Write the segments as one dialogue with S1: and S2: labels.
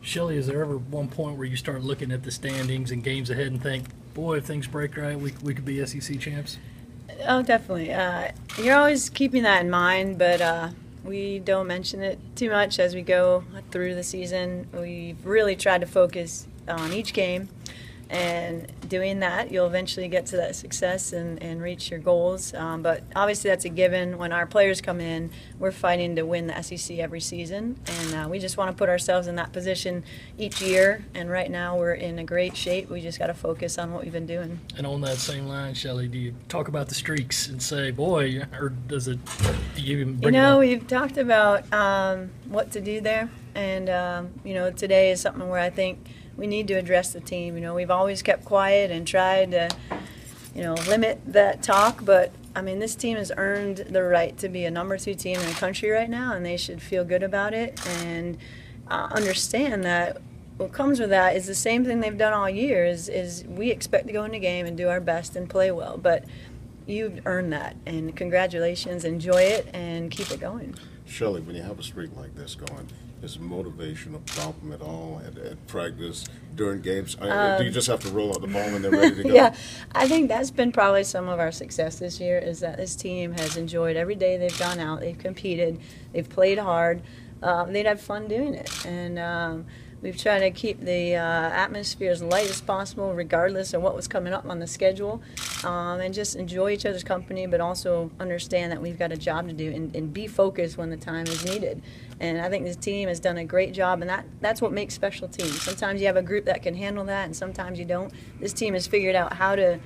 S1: Shelley, is there ever one point where you start looking at the standings and games ahead and think, boy, if things break right, we could be SEC champs?
S2: Oh, definitely. You're always keeping that in mind, but we don't mention it too much as we go through the season. We've really tried to focus on each game, and doing that, you'll eventually get to that success and reach your goals. But obviously that's a given. When our players come in, we're fighting to win the SEC every season, and we just want to put ourselves in that position each year. And right now we're in a great shape. We just got to focus on what we've been doing.
S1: And on that same line, Shelley, do you talk about the streaks and say, boy, or do you even bring it up?
S2: We've talked about what to do there, and today is something where I think we need to address the team. We've always kept quiet and tried to, limit that talk, but I mean, this team has earned the right to be a number 2 team in the country right now, and they should feel good about it and understand that what comes with that is the same thing they've done all year. Is we expect to go in the game and do our best and play well, but you've earned that, and congratulations. Enjoy it and keep it going.
S3: Shelley, when you have a streak like this going, is motivation a problem at all at practice, during games? Do you just have to roll out the ball and they're ready to go?
S2: Yeah, I think that's been probably some of our success this year, is that this team has enjoyed every day they've gone out, they've competed, they've played hard, they'd have fun doing it. And we've tried to keep the atmosphere as light as possible regardless of what was coming up on the schedule, and just enjoy each other's company, but also understand that we've got a job to do and be focused when the time is needed. And I think this team has done a great job, and that's what makes special teams. Sometimes you have a group that can handle that, and sometimes you don't. This team has figured out how to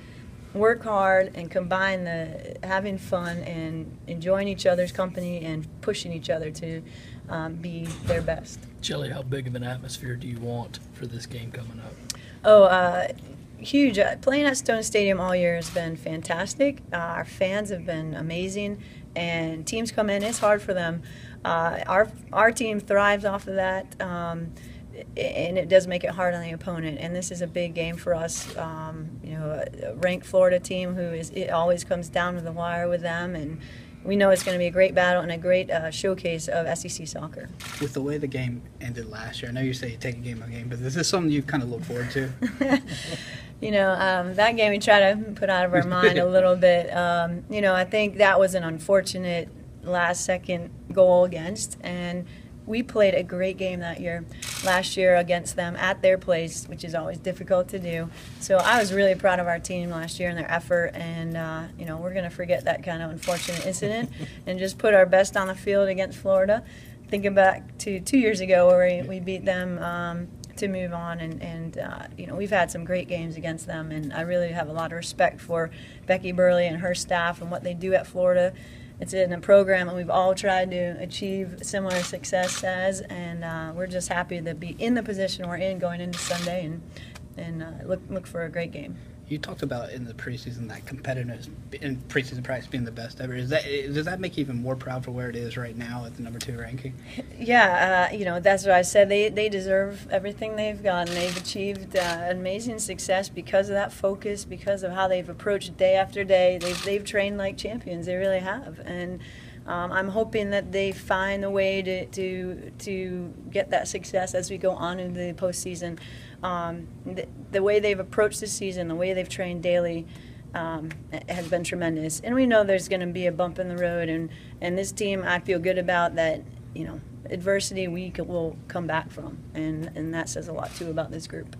S2: work hard and combine the having fun and enjoying each other's company and pushing each other to be their best.
S1: Shelley, how big of an atmosphere do you want for this game coming up?
S2: Oh, huge. Playing at Stone Stadium all year has been fantastic. Our fans have been amazing, and teams come in, it's hard for them. Our team thrives off of that, and it does make it hard on the opponent. And this is a big game for us. A ranked Florida team it always comes down to the wire with them, and we know it's going to be a great battle and a great showcase of SEC soccer.
S4: With the way the game ended last year, I know you say you take a game by game, but is this something you kind of look forward to?
S2: That game we try to put out of our mind a little bit. I think that was an unfortunate last-second goal against, and we played a great game last year against them at their place, which is always difficult to do. So I was really proud of our team last year and their effort, and we're going to forget that kind of unfortunate incident and just put our best on the field against Florida. Thinking back to 2 years ago where we beat them to move on, and we've had some great games against them, and I really have a lot of respect for Becky Burley and her staff and what they do at Florida. It's in a program that we've all tried to achieve similar success as, and we're just happy to be in the position we're in going into Sunday and look for a great game.
S4: You talked about in the preseason that competitiveness in preseason practice being the best ever. Does that make you even more proud for where it is right now at the number 2 ranking?
S2: Yeah, that's what I said. They deserve everything they've gotten. They've achieved amazing success because of that focus, because of how they've approached day after day. They've trained like champions. They really have, and I'm hoping that they find a way to get that success as we go on into the postseason. The way they've approached the season, the way they've trained daily, has been tremendous. And we know there's going to be a bump in the road, and this team, I feel good about that. Adversity we will come back from, and that says a lot too about this group.